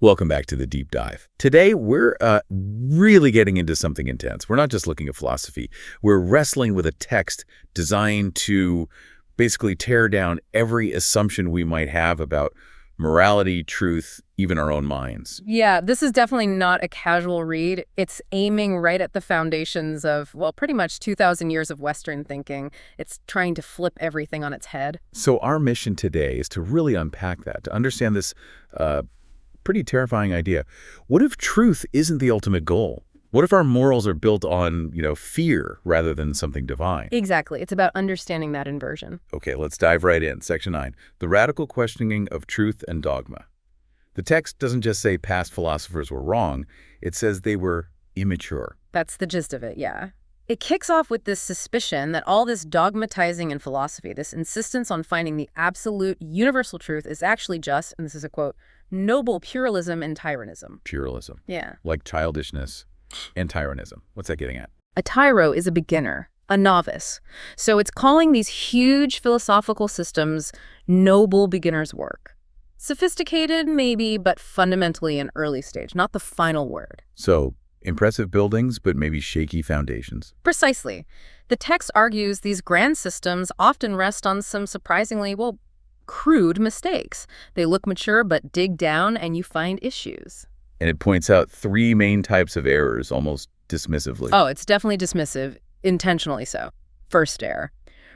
Welcome back to the Deep Dive. Today, we're really getting into something intense. We're not just looking at philosophy. We're wrestling with a text designed to basically tear down every assumption we might have about morality, truth, even our own minds. Yeah, this is definitely not a casual read. It's aiming right at the foundations of, well, pretty much 2,000 years of Western thinking. It's trying to flip everything on its head. So our mission today is to really unpack that, to understand this pretty terrifying idea. What if truth isn't the ultimate goal? What if our morals are built on, fear rather than something divine? Exactly. It's about understanding that inversion. Okay, let's dive right in. Section 9, the radical questioning of truth and dogma. The text doesn't just say past philosophers were wrong, it says they were immature. That's the gist of it, yeah. It kicks off with this suspicion that all this dogmatizing in philosophy, this insistence on finding the absolute universal truth is actually just, and this is a quote, noble pluralism and tyrannism. Pluralism. Yeah. Like childishness and tyrannism. What's that getting at? A tyro is a beginner, a novice. So it's calling these huge philosophical systems noble beginner's work. Sophisticated, maybe, but fundamentally an early stage, not the final word. So, impressive buildings, but maybe shaky foundations. Precisely. The text argues these grand systems often rest on some surprisingly, crude mistakes. They look mature, but dig down and you find issues. And it points out three main types of errors, almost dismissively. Oh, it's definitely dismissive, intentionally so. First error,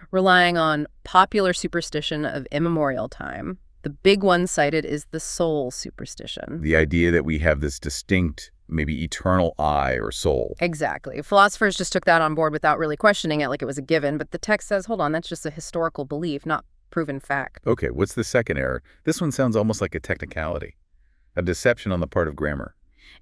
relying on popular superstition of immemorial time. The big one cited is the soul superstition. The idea that we have this distinct, maybe eternal I or soul. Exactly. Philosophers just took that on board without really questioning it like it was a given, but the text says, hold on, that's just a historical belief, not proven fact. Okay, what's the second error? This one sounds almost like a technicality, a deception on the part of grammar.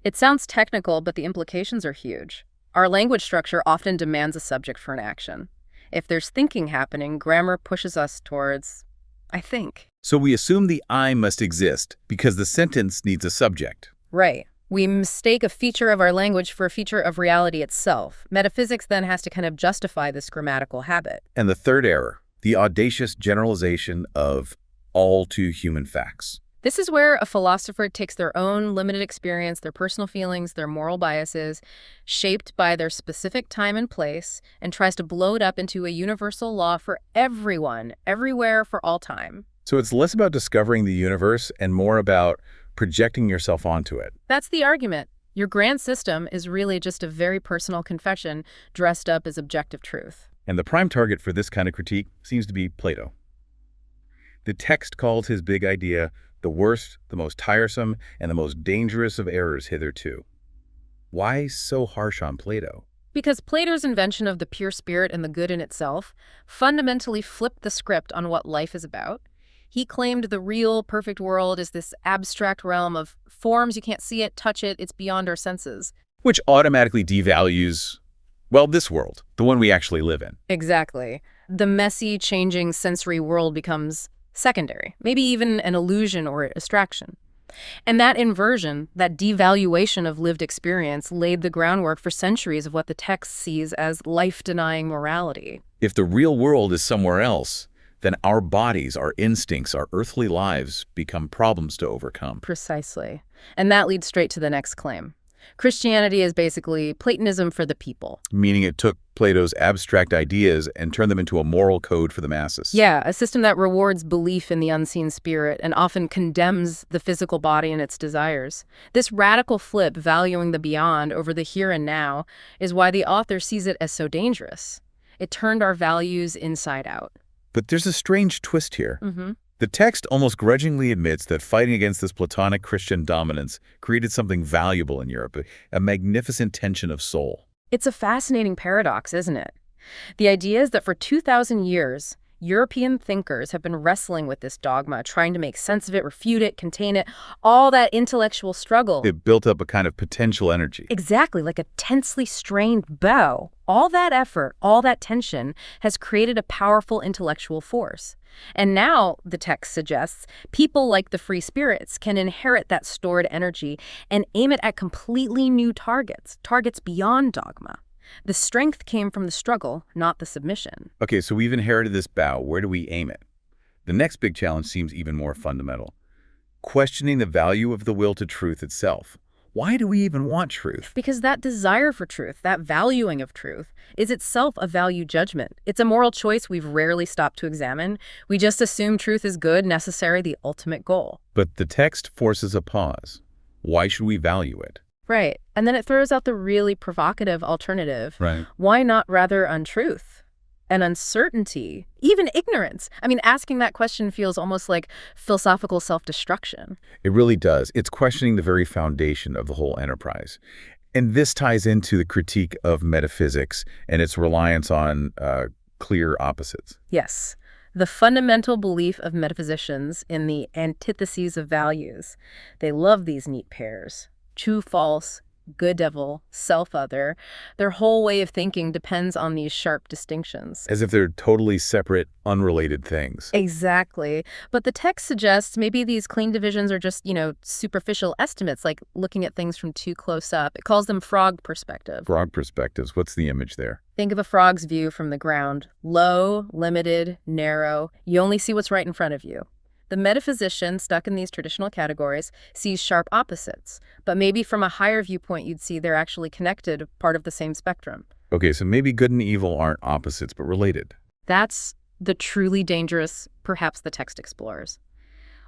It sounds technical, but the implications are huge. Our language structure often demands a subject for an action. If there's thinking happening, grammar pushes us towards, I think. So we assume the I must exist because the sentence needs a subject. Right. We mistake a feature of our language for a feature of reality itself. Metaphysics then has to kind of justify this grammatical habit. And the third error, the audacious generalization of all too human facts. This is where a philosopher takes their own limited experience, their personal feelings, their moral biases, shaped by their specific time and place, and tries to blow it up into a universal law for everyone, everywhere, for all time. So it's less about discovering the universe and more about projecting yourself onto it. That's the argument. Your grand system is really just a very personal confession dressed up as objective truth. And the prime target for this kind of critique seems to be Plato. The text calls his big idea the worst, the most tiresome, and the most dangerous of errors hitherto. Why so harsh on Plato? Because Plato's invention of the pure spirit and the good in itself fundamentally flipped the script on what life is about. He claimed the real, perfect world is this abstract realm of forms. You can't see it, touch it, it's beyond our senses. Which automatically devalues, well, this world, the one we actually live in. Exactly. The messy, changing sensory world becomes secondary, maybe even an illusion or abstraction. And that inversion, that devaluation of lived experience, laid the groundwork for centuries of what the text sees as life-denying morality. If the real world is somewhere else, then our bodies, our instincts, our earthly lives become problems to overcome. Precisely. And that leads straight to the next claim. Christianity is basically Platonism for the people. Meaning it took Plato's abstract ideas and turned them into a moral code for the masses. Yeah, a system that rewards belief in the unseen spirit and often condemns the physical body and its desires. This radical flip, valuing the beyond over the here and now, is why the author sees it as so dangerous. It turned our values inside out. But there's a strange twist here. Mm-hmm. The text almost grudgingly admits that fighting against this Platonic Christian dominance created something valuable in Europe, a magnificent tension of soul. It's a fascinating paradox, isn't it? The idea is that for 2,000 years, European thinkers have been wrestling with this dogma, trying to make sense of it, refute it, contain it, all that intellectual struggle. It built up a kind of potential energy. Exactly, like a tensely strained bow. All that effort, all that tension has created a powerful intellectual force. And now, the text suggests, people like the free spirits can inherit that stored energy and aim it at completely new targets beyond dogma. The strength came from the struggle, not the submission. Okay, so we've inherited this bow. Where do we aim it? The next big challenge seems even more fundamental. questioning the value of the will to truth itself. Why do we even want truth? Because that desire for truth, that valuing of truth, is itself a value judgment. It's a moral choice we've rarely stopped to examine. We just assume truth is good, necessary, the ultimate goal. But the text forces a pause. Why should we value it? Right. And then it throws out the really provocative alternative. Right. Why not rather untruth and uncertainty, even ignorance? I mean, asking that question feels almost like philosophical self-destruction. It really does. It's questioning the very foundation of the whole enterprise. And this ties into the critique of metaphysics and its reliance on clear opposites. Yes. The fundamental belief of metaphysicians in the antitheses of values. They love these neat pairs. True, false, good devil, self-other. Their whole way of thinking depends on these sharp distinctions. As if they're totally separate, unrelated things. Exactly. But the text suggests maybe these clean divisions are just, superficial estimates, like looking at things from too close up. It calls them frog perspective. Frog perspectives. What's the image there? Think of a frog's view from the ground. Low, limited, narrow. You only see what's right in front of you. The metaphysician, stuck in these traditional categories, sees sharp opposites. But maybe from a higher viewpoint, you'd see they're actually connected, part of the same spectrum. Okay, so maybe good and evil aren't opposites, but related. That's the truly dangerous, perhaps the text explores.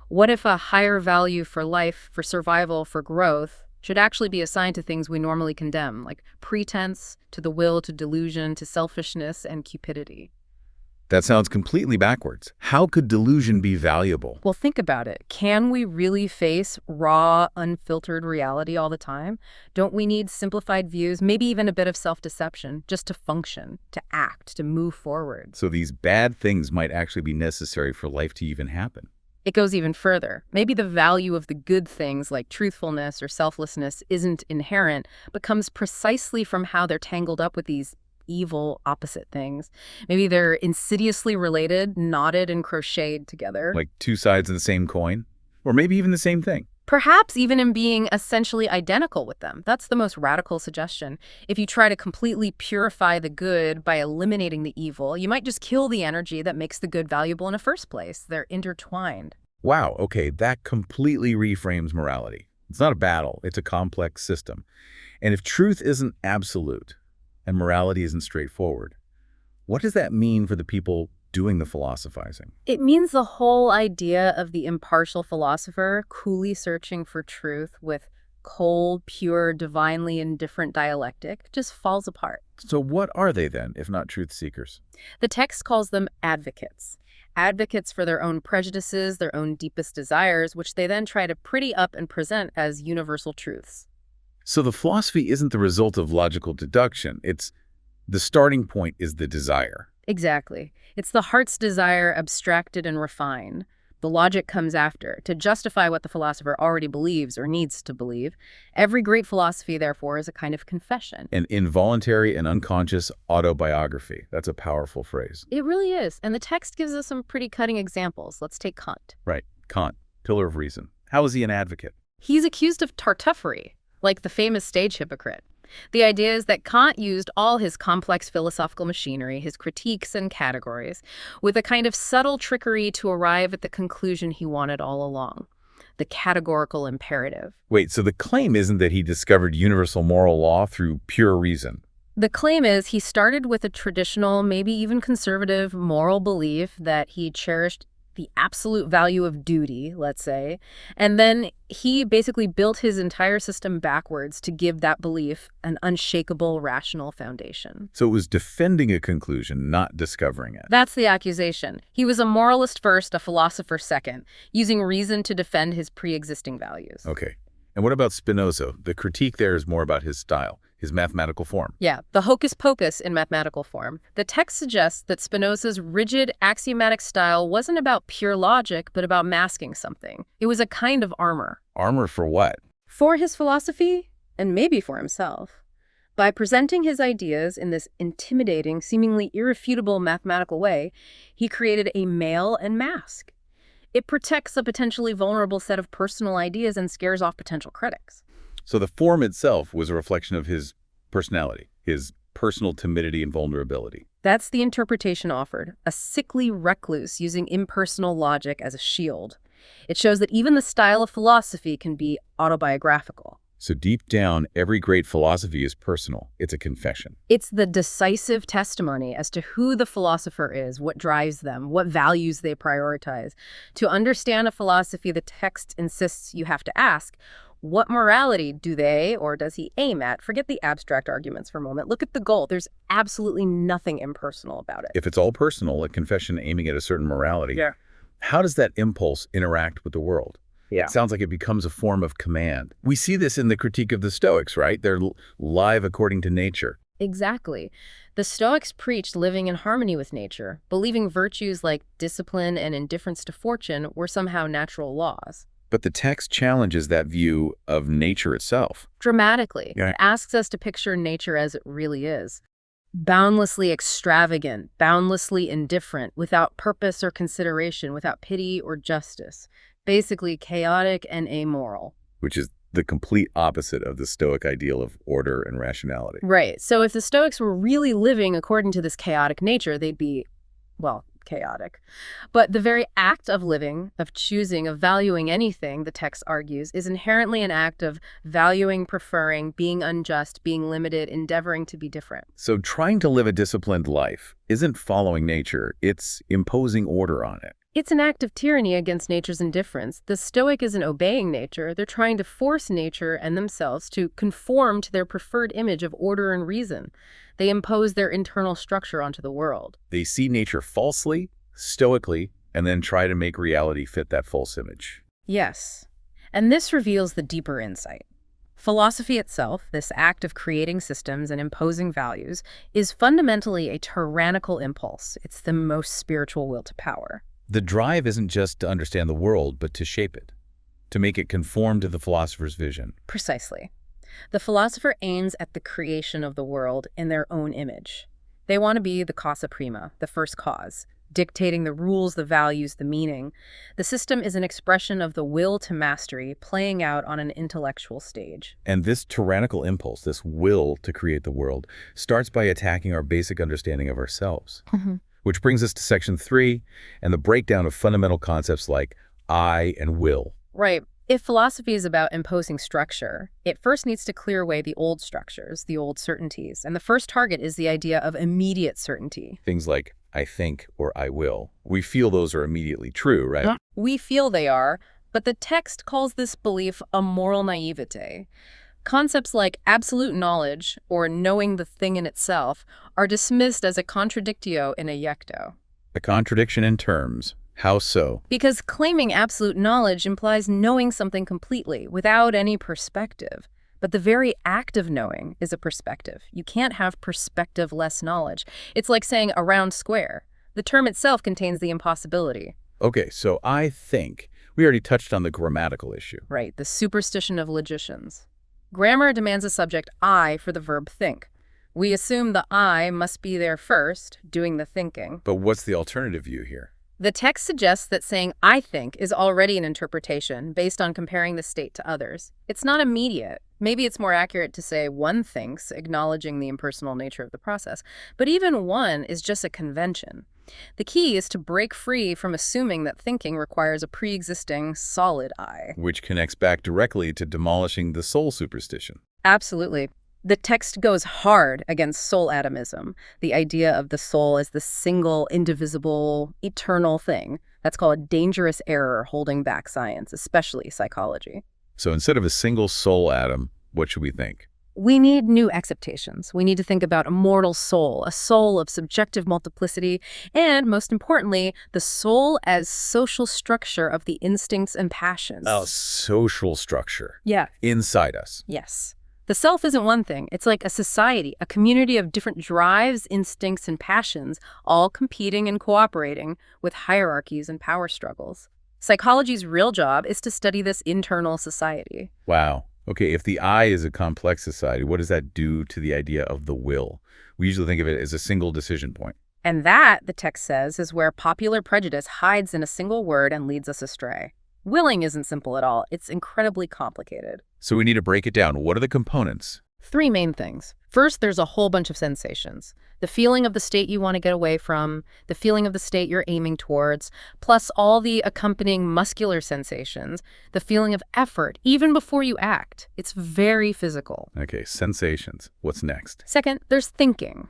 What if a higher value for life, for survival, for growth, should actually be assigned to things we normally condemn, like pretense, to the will, to delusion, to selfishness, and cupidity? That sounds completely backwards. How could delusion be valuable? Well, think about it. Can we really face raw, unfiltered reality all the time? Don't we need simplified views, maybe even a bit of self-deception, just to function, to act, to move forward? So these bad things might actually be necessary for life to even happen. It goes even further. Maybe the value of the good things like truthfulness or selflessness isn't inherent, but comes precisely from how they're tangled up with these evil opposite things. Maybe they're insidiously related, knotted and crocheted together. Like two sides of the same coin? Or maybe even the same thing. Perhaps even in being essentially identical with them. That's the most radical suggestion. If you try to completely purify the good by eliminating the evil, you might just kill the energy that makes the good valuable in the first place. They're intertwined. Wow, okay, that completely reframes morality. It's not a battle, it's a complex system. And if truth isn't absolute, and morality isn't straightforward, what does that mean for the people doing the philosophizing? It means the whole idea of the impartial philosopher coolly searching for truth with cold, pure, divinely indifferent dialectic just falls apart. So what are they then, if not truth seekers? The text calls them advocates. Advocates for their own prejudices, their own deepest desires, which they then try to pretty up and present as universal truths. So the philosophy isn't the result of logical deduction. It's the starting point is the desire. Exactly. It's the heart's desire abstracted and refined. The logic comes after, to justify what the philosopher already believes or needs to believe. Every great philosophy, therefore, is a kind of confession. An involuntary and unconscious autobiography. That's a powerful phrase. It really is. And the text gives us some pretty cutting examples. Let's take Kant. Right. Kant, pillar of reason. How is he an advocate? He's accused of tartuffery, like the famous stage hypocrite. The idea is that Kant used all his complex philosophical machinery, his critiques and categories, with a kind of subtle trickery to arrive at the conclusion he wanted all along, the categorical imperative. Wait, so the claim isn't that he discovered universal moral law through pure reason? The claim is he started with a traditional, maybe even conservative, moral belief that he cherished the absolute value of duty, let's say, and then he basically built his entire system backwards to give that belief an unshakable, rational foundation. So it was defending a conclusion, not discovering it. That's the accusation. He was a moralist first, a philosopher second, using reason to defend his pre-existing values. Okay. And what about Spinoza? The critique there is more about his style, his mathematical form. Yeah, the hocus pocus in mathematical form. The text suggests that Spinoza's rigid, axiomatic style wasn't about pure logic, but about masking something. It was a kind of armor. Armor for what? For his philosophy, and maybe for himself. By presenting his ideas in this intimidating, seemingly irrefutable mathematical way, he created a mail and mask. It protects a potentially vulnerable set of personal ideas and scares off potential critics. So the form itself was a reflection of his personality, his personal timidity and vulnerability. That's the interpretation offered, a sickly recluse using impersonal logic as a shield. It shows that even the style of philosophy can be autobiographical. So deep down, every great philosophy is personal. It's a confession. It's the decisive testimony as to who the philosopher is, what drives them, what values they prioritize. To understand a philosophy, the text insists you have to ask, what morality do they or does he aim at? Forget the abstract arguments for a moment. Look at the goal. There's absolutely nothing impersonal about it. If it's all personal, a confession aiming at a certain morality, how does that impulse interact with the world? It sounds like it becomes a form of command. We see this in the critique of the Stoics, right? They're live according to nature. Exactly. The Stoics preached living in harmony with nature, believing virtues like discipline and indifference to fortune were somehow natural laws. But the text challenges that view of nature itself. Dramatically. Yeah. It asks us to picture nature as it really is. Boundlessly extravagant, boundlessly indifferent, without purpose or consideration, without pity or justice. Basically chaotic and amoral. Which is the complete opposite of the Stoic ideal of order and rationality. Right. So if the Stoics were really living according to this chaotic nature, they'd be, well, chaotic. But the very act of living, of choosing, of valuing anything, the text argues, is inherently an act of valuing, preferring, being unjust, being limited, endeavoring to be different. So trying to live a disciplined life isn't following nature, it's imposing order on it. It's an act of tyranny against nature's indifference. The Stoic isn't obeying nature. They're trying to force nature and themselves to conform to their preferred image of order and reason. They impose their internal structure onto the world. They see nature falsely, stoically, and then try to make reality fit that false image. Yes. And this reveals the deeper insight. Philosophy itself, this act of creating systems and imposing values, is fundamentally a tyrannical impulse. It's the most spiritual will to power. The drive isn't just to understand the world, but to shape it, to make it conform to the philosopher's vision. Precisely. The philosopher aims at the creation of the world in their own image. They want to be the causa prima, the first cause, dictating the rules, the values, the meaning. The system is an expression of the will to mastery playing out on an intellectual stage. And this tyrannical impulse, this will to create the world, starts by attacking our basic understanding of ourselves. Which brings us to section 3 and the breakdown of fundamental concepts like I and will. Right. If philosophy is about imposing structure, it first needs to clear away the old structures, the old certainties. And the first target is the idea of immediate certainty. Things like I think or I will. We feel those are immediately true, right? We feel they are, but the text calls this belief a moral naivete. Concepts like absolute knowledge or knowing the thing in itself are dismissed as a contradictio in ejecto. A contradiction in terms. How so? Because claiming absolute knowledge implies knowing something completely without any perspective. But the very act of knowing is a perspective. You can't have perspective-less knowledge. It's like saying a round square. The term itself contains the impossibility. Okay, so I think. We already touched on the grammatical issue. Right, the superstition of logicians. Grammar demands a subject I for the verb think. We assume the I must be there first, doing the thinking. But what's the alternative view here? The text suggests that saying I think is already an interpretation based on comparing the state to others. It's not immediate. Maybe it's more accurate to say one thinks, acknowledging the impersonal nature of the process. But even one is just a convention. The key is to break free from assuming that thinking requires a pre-existing, solid I. Which connects back directly to demolishing the soul superstition. Absolutely. The text goes hard against soul atomism, the idea of the soul as the single, indivisible, eternal thing. That's called a dangerous error holding back science, especially psychology. So instead of a single soul atom, what should we think? We need new acceptations. We need to think about a mortal soul, a soul of subjective multiplicity, and, most importantly, the soul as social structure of the instincts and passions. Oh, social structure. Yeah. Inside us. Yes. The self isn't one thing. It's like a society, a community of different drives, instincts, and passions, all competing and cooperating with hierarchies and power struggles. Psychology's real job is to study this internal society. Wow. Okay, if the I is a complex society, what does that do to the idea of the will? We usually think of it as a single decision point. And that, the text says, is where popular prejudice hides in a single word and leads us astray. Willing isn't simple at all. It's incredibly complicated. So we need to break it down. What are the components? Three main things. First, there's a whole bunch of sensations. The feeling of the state you want to get away from, the feeling of the state you're aiming towards, plus all the accompanying muscular sensations, the feeling of effort, even before you act. It's very physical. Okay, sensations. What's next? Second, there's thinking.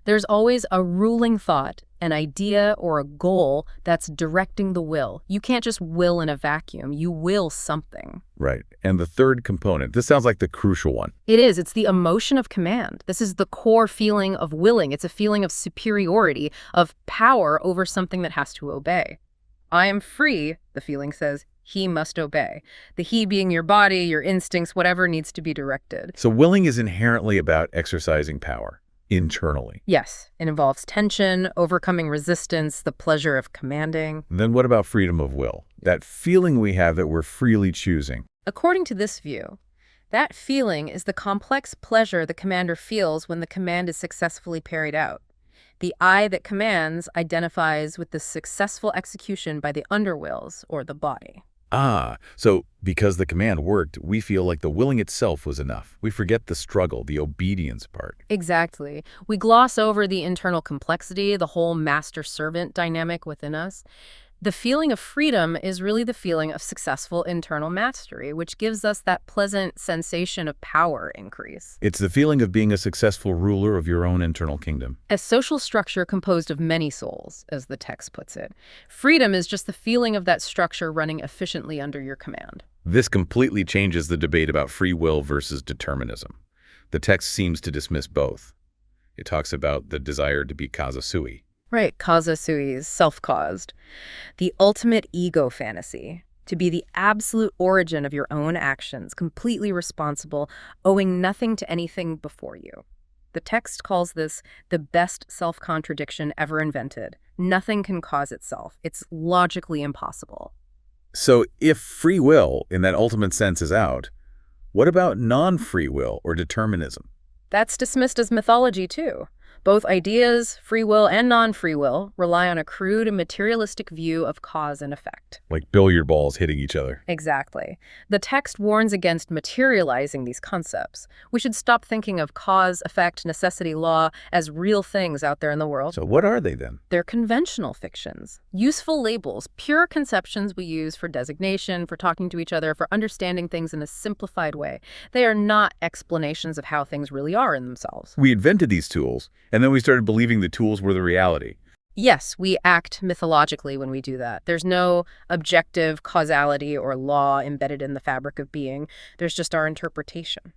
There's always a ruling thought, an idea or a goal that's directing the will. You can't just will in a vacuum. You will something. Right. And the third component, this sounds like the crucial one. It is. It's the emotion of command. This is the core feeling of willing. It's a feeling of superiority, of power over something that has to obey. I am free, the feeling says. He must obey. The he being your body, your instincts, whatever needs to be directed. So willing is inherently about exercising power internally. Yes, it involves tension, overcoming resistance, the pleasure of commanding. Then what about freedom of will? That feeling we have that we're freely choosing. According to this view, that feeling is the complex pleasure the commander feels when the command is successfully carried out. The I that commands identifies with the successful execution by the underwills, or the body. Ah, so because the command worked, we feel like the willing itself was enough. We forget the struggle, the obedience part. Exactly. We gloss over the internal complexity, the whole master-servant dynamic within us. The feeling of freedom is really the feeling of successful internal mastery, which gives us that pleasant sensation of power increase. It's the feeling of being a successful ruler of your own internal kingdom. A social structure composed of many souls, as the text puts it. Freedom is just the feeling of that structure running efficiently under your command. This completely changes the debate about free will versus determinism. The text seems to dismiss both. It talks about the desire to be causa sui. Right, causa sui is self-caused. The ultimate ego fantasy, to be the absolute origin of your own actions, completely responsible, owing nothing to anything before you. The text calls this the best self-contradiction ever invented. Nothing can cause itself. It's logically impossible. So if free will, in that ultimate sense, is out, what about non-free will or determinism? That's dismissed as mythology, too. Both ideas, free will and non-free will, rely on a crude and materialistic view of cause and effect. Like billiard balls hitting each other. Exactly. The text warns against materializing these concepts. We should stop thinking of cause, effect, necessity, law as real things out there in the world. So what are they then? They're conventional fictions, useful labels, pure conceptions we use for designation, for talking to each other, for understanding things in a simplified way. They are not explanations of how things really are in themselves. We invented these tools, and then we started believing the tools were the reality. Yes, we act mythologically when we do that. There's no objective causality or law embedded in the fabric of being. There's just our interpretation.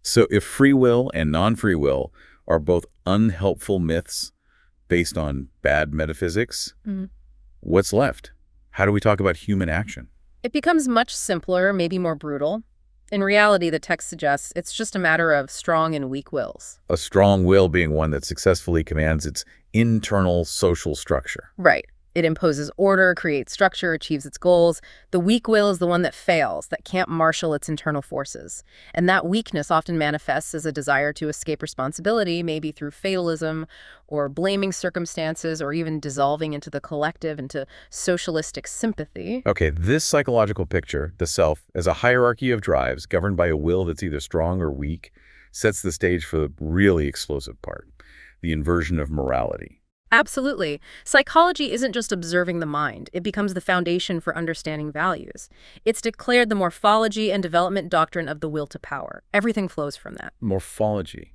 So if free will and non-free will are both unhelpful myths based on bad metaphysics, what's left? How do we talk about human action? It becomes much simpler, maybe more brutal. In reality, the text suggests it's just a matter of strong and weak wills. A strong will being one that successfully commands its internal social structure. Right. It imposes order, creates structure, achieves its goals. The weak will is the one that fails, that can't marshal its internal forces. And that weakness often manifests as a desire to escape responsibility, maybe through fatalism or blaming circumstances or even dissolving into the collective, into socialistic sympathy. Okay, this psychological picture, the self, as a hierarchy of drives governed by a will that's either strong or weak, sets the stage for the really explosive part, the inversion of morality. Absolutely. Psychology isn't just observing the mind. It becomes the foundation for understanding values. It's declared the morphology and development doctrine of the will to power. Everything flows from that. Morphology,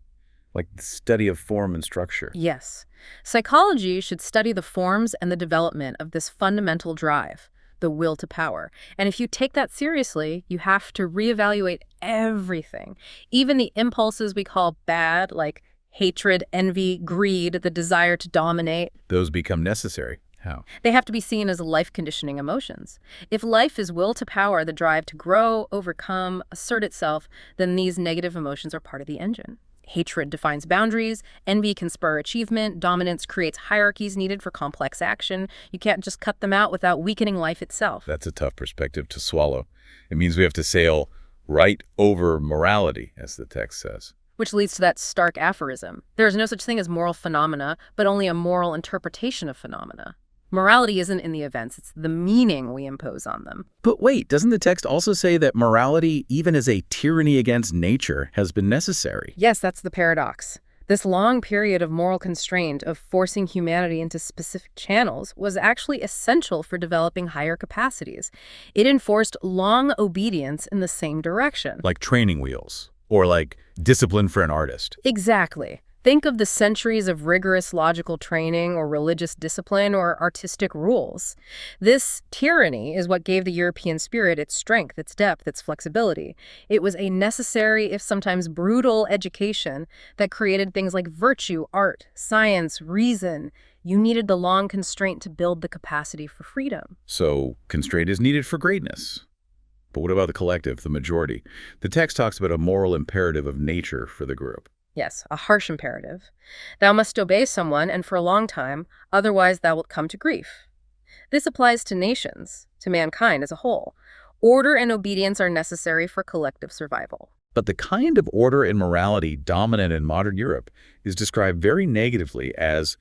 like the study of form and structure. Yes. Psychology should study the forms and the development of this fundamental drive, the will to power. And if you take that seriously, you have to reevaluate everything, even the impulses we call bad, like hatred, envy, greed, the desire to dominate. Those become necessary. How? They have to be seen as life conditioning emotions. If life is will to power, the drive to grow, overcome, assert itself, then these negative emotions are part of the engine. Hatred defines boundaries, envy can spur achievement, dominance creates hierarchies needed for complex action. You can't just cut them out without weakening life itself. That's a tough perspective to swallow. It means we have to sail right over morality, as the text says. Which leads to that stark aphorism. There is no such thing as moral phenomena, but only a moral interpretation of phenomena. Morality isn't in the events, it's the meaning we impose on them. But wait, doesn't the text also say that morality, even as a tyranny against nature, has been necessary? Yes, that's the paradox. This long period of moral constraint, of forcing humanity into specific channels, was actually essential for developing higher capacities. It enforced long obedience in the same direction. Like training wheels, or like discipline for an artist. Exactly. Think of the centuries of rigorous logical training or religious discipline or artistic rules. This tyranny is what gave the European spirit its strength, its depth, its flexibility. It was a necessary, if sometimes brutal, education that created things like virtue, art, science, reason. You needed the long constraint to build the capacity for freedom. So constraint is needed for greatness. But what about the collective, the majority? The text talks about a moral imperative of nature for the group. Yes, a harsh imperative. Thou must obey someone, and for a long time, otherwise thou wilt come to grief. This applies to nations, to mankind as a whole. Order and obedience are necessary for collective survival. But the kind of order and morality dominant in modern Europe is described very negatively as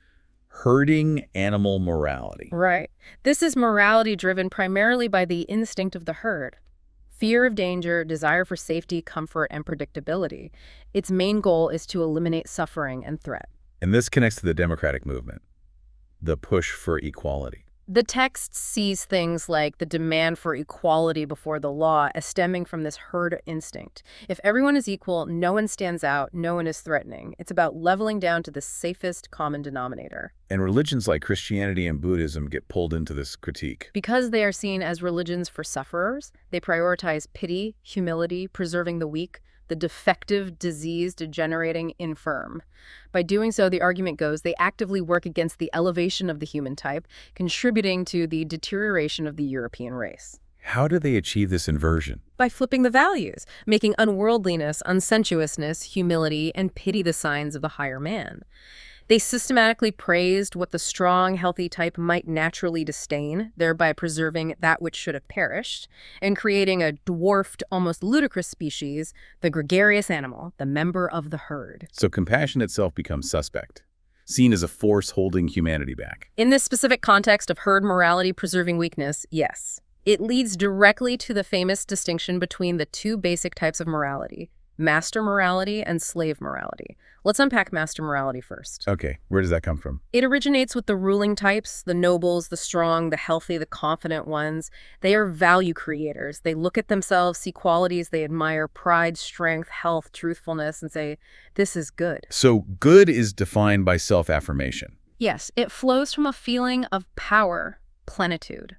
herding animal morality. Right. This is morality driven primarily by the instinct of the herd. Fear of danger, desire for safety, comfort, and predictability. Its main goal is to eliminate suffering and threat. And this connects to the democratic movement, the push for equality. The text sees things like the demand for equality before the law as stemming from this herd instinct. If everyone is equal, no one stands out, no one is threatening. It's about leveling down to the safest common denominator. And religions like Christianity and Buddhism get pulled into this critique. Because they are seen as religions for sufferers, they prioritize pity, humility, preserving the weak, the defective, diseased, degenerating, infirm. By doing so, the argument goes, they actively work against the elevation of the human type, contributing to the deterioration of the European race. How do they achieve this inversion? By flipping the values, making unworldliness, unsensuousness, humility, and pity the signs of the higher man. They systematically praised what the strong, healthy type might naturally disdain, thereby preserving that which should have perished, and creating a dwarfed, almost ludicrous species, the gregarious animal, the member of the herd. So compassion itself becomes suspect, seen as a force holding humanity back. In this specific context of herd morality preserving weakness, yes. It leads directly to the famous distinction between the two basic types of morality, master morality and slave morality. Let's unpack master morality first. Okay, where does that come from? It originates with the ruling types, the nobles, the strong, the healthy, the confident ones. They are value creators. They look at themselves, see qualities they admire, pride, strength, health, truthfulness, and say, this is good. So good is defined by self-affirmation. Yes, it flows from a feeling of power, plenitude.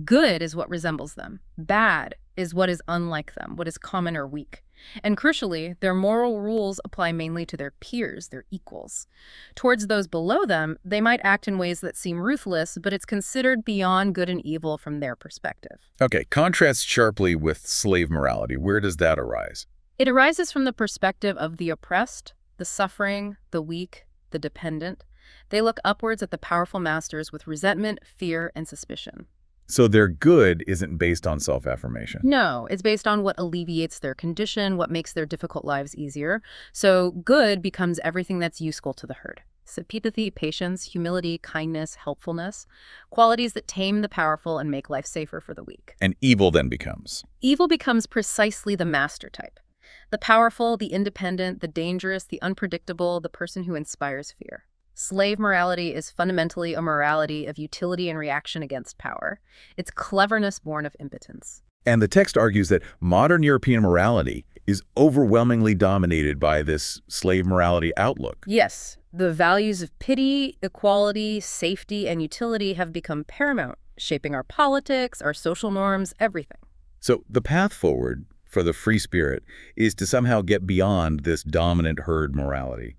Good is what resembles them. Bad is what is unlike them, what is common or weak. And crucially, their moral rules apply mainly to their peers, their equals. Towards those below them, they might act in ways that seem ruthless, but it's considered beyond good and evil from their perspective. Okay, contrast sharply with slave morality. Where does that arise? It arises from the perspective of the oppressed, the suffering, the weak, the dependent. They look upwards at the powerful masters with resentment, fear, and suspicion. So their good isn't based on self-affirmation. No, it's based on what alleviates their condition, what makes their difficult lives easier. So good becomes everything that's useful to the herd. Sympathy, patience, humility, kindness, helpfulness, qualities that tame the powerful and make life safer for the weak. And evil then becomes? Evil becomes precisely the master type. The powerful, the independent, the dangerous, the unpredictable, the person who inspires fear. Slave morality is fundamentally a morality of utility and reaction against power. It's cleverness born of impotence. And the text argues that modern European morality is overwhelmingly dominated by this slave morality outlook. Yes, the values of pity, equality, safety, and utility have become paramount, shaping our politics, our social norms, everything. So the path forward for the free spirit is to somehow get beyond this dominant herd morality.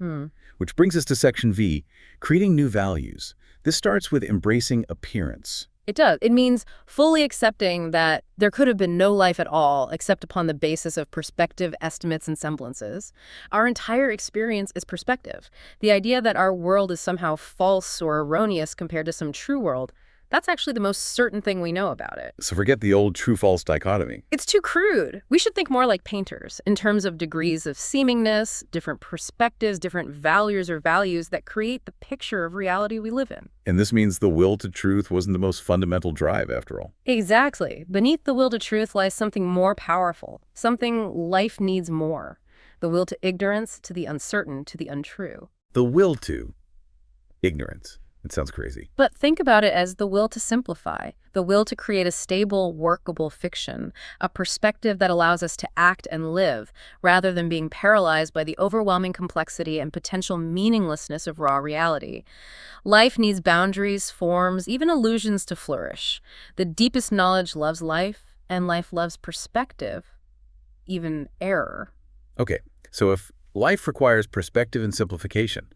Which brings us to Section V, creating new values. This starts with embracing appearance. It does. It means fully accepting that there could have been no life at all except upon the basis of perspective, estimates, and semblances. Our entire experience is perspective. The idea that our world is somehow false or erroneous compared to some true world, That's actually the most certain thing we know about it. So forget the old true-false dichotomy. It's too crude. We should think more like painters in terms of degrees of seemingness, different perspectives, different values or values that create the picture of reality we live in. And this means the will to truth wasn't the most fundamental drive, after all. Exactly. Beneath the will to truth lies something more powerful, something life needs more. The will to ignorance, to the uncertain, to the untrue. The will to ignorance. It sounds crazy. But think about it as the will to simplify, the will to create a stable, workable fiction, a perspective that allows us to act and live, rather than being paralyzed by the overwhelming complexity and potential meaninglessness of raw reality. Life needs boundaries, forms, even illusions to flourish. The deepest knowledge loves life, and life loves perspective, even error. Okay, so if life requires perspective and simplification,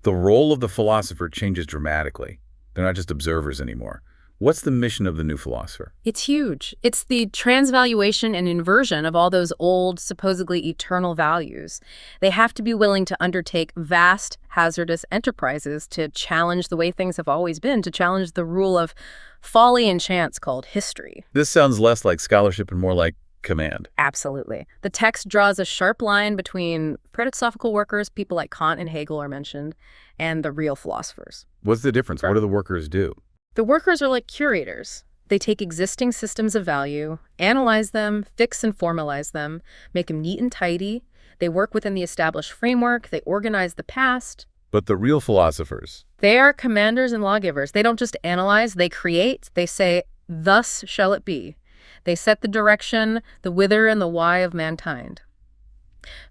the role of the philosopher changes dramatically. They're not just observers anymore. What's the mission of the new philosopher? It's huge. It's the transvaluation and inversion of all those old, supposedly eternal values. They have to be willing to undertake vast, hazardous enterprises to challenge the way things have always been, to challenge the rule of folly and chance called history. This sounds less like scholarship and more like command. Absolutely. The text draws a sharp line between philosophical workers, people like Kant and Hegel are mentioned, and the real philosophers. What's the difference? What do the workers do? The workers are like curators. They take existing systems of value, analyze them, fix and formalize them, make them neat and tidy. They work within the established framework. They organize the past. But the real philosophers? They are commanders and lawgivers. They don't just analyze, they create. They say, thus shall it be. They set the direction, the whither and the why of mankind.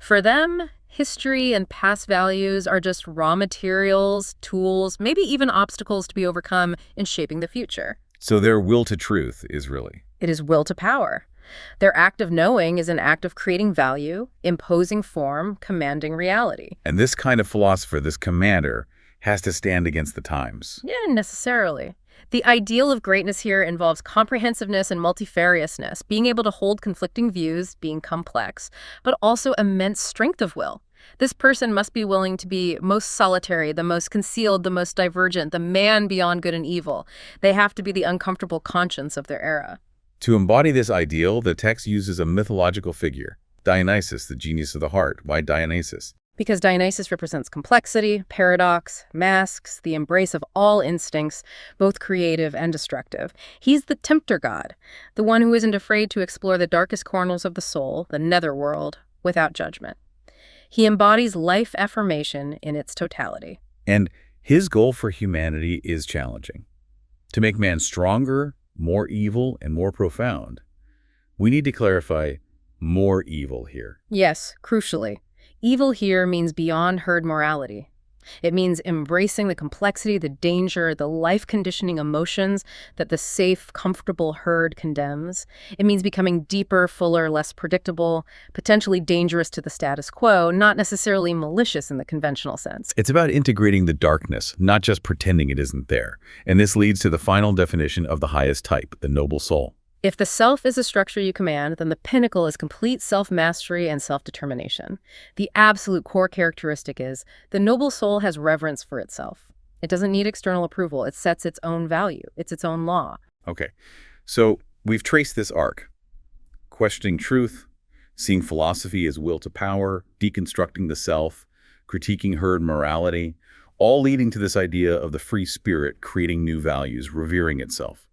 For them, history and past values are just raw materials, tools, maybe even obstacles to be overcome in shaping the future. So their will to truth is really? It is will to power. Their act of knowing is an act of creating value, imposing form, commanding reality. And this kind of philosopher, this commander, has to stand against the times. Yeah, necessarily. The ideal of greatness here involves comprehensiveness and multifariousness, being able to hold conflicting views, being complex, but also immense strength of will. This person must be willing to be most solitary, the most concealed, the most divergent, the man beyond good and evil. They have to be the uncomfortable conscience of their era. To embody this ideal, the text uses a mythological figure, Dionysus, the genius of the heart. Why Dionysus? Because Dionysus represents complexity, paradox, masks, the embrace of all instincts, both creative and destructive. He's the tempter god, the one who isn't afraid to explore the darkest corners of the soul, the netherworld, without judgment. He embodies life affirmation in its totality. And his goal for humanity is challenging. To make man stronger, more evil, and more profound. We need to clarify more evil here. Yes, crucially. Evil here means beyond herd morality. It means embracing the complexity, the danger, the life-conditioning emotions that the safe, comfortable herd condemns. It means becoming deeper, fuller, less predictable, potentially dangerous to the status quo, not necessarily malicious in the conventional sense. It's about integrating the darkness, not just pretending it isn't there. And this leads to the final definition of the highest type, the noble soul. If the self is a structure you command, then the pinnacle is complete self-mastery and self-determination. The absolute core characteristic is the noble soul has reverence for itself. It doesn't need external approval. It sets its own value. It's its own law. Okay, so we've traced this arc. Questioning truth, seeing philosophy as will to power, deconstructing the self, critiquing herd morality, all leading to this idea of the free spirit creating new values, revering itself.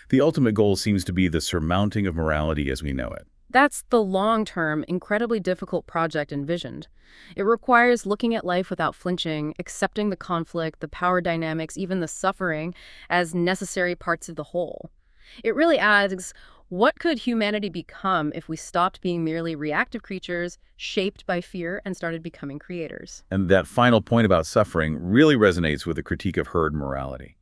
The ultimate goal seems to be the surmounting of morality as we know it. That's the long-term, incredibly difficult project envisioned. It requires looking at life without flinching, accepting the conflict, the power dynamics, even the suffering as necessary parts of the whole. It really asks, what could humanity become if we stopped being merely reactive creatures shaped by fear and started becoming creators? And that final point about suffering really resonates with the critique of herd morality.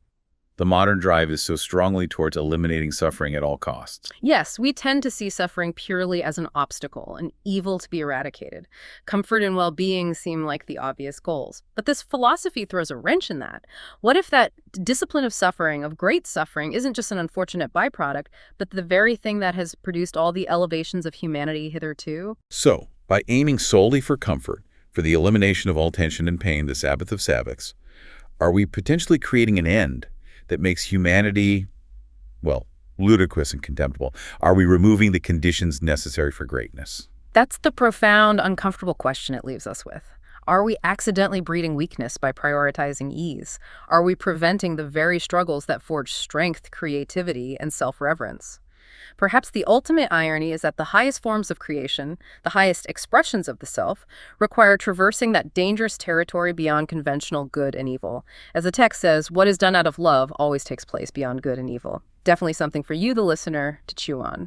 The modern drive is so strongly towards eliminating suffering at all costs. Yes, we tend to see suffering purely as an obstacle, an evil to be eradicated. Comfort and well-being seem like the obvious goals. But this philosophy throws a wrench in that. What if that discipline of suffering, of great suffering, isn't just an unfortunate byproduct, but the very thing that has produced all the elevations of humanity hitherto? So, by aiming solely for comfort, for the elimination of all tension and pain, the Sabbath of Sabbaths, are we potentially creating an end that makes humanity well, ludicrous and contemptible? Are we removing the conditions necessary for greatness? That's the profound, uncomfortable question it leaves us with. Are we accidentally breeding weakness by prioritizing ease? Are we preventing the very struggles that forge strength, creativity, and self-reverence? Perhaps the ultimate irony is that the highest forms of creation, the highest expressions of the self, require traversing that dangerous territory beyond conventional good and evil. As the text says, what is done out of love always takes place beyond good and evil. Definitely something for you, the listener, to chew on.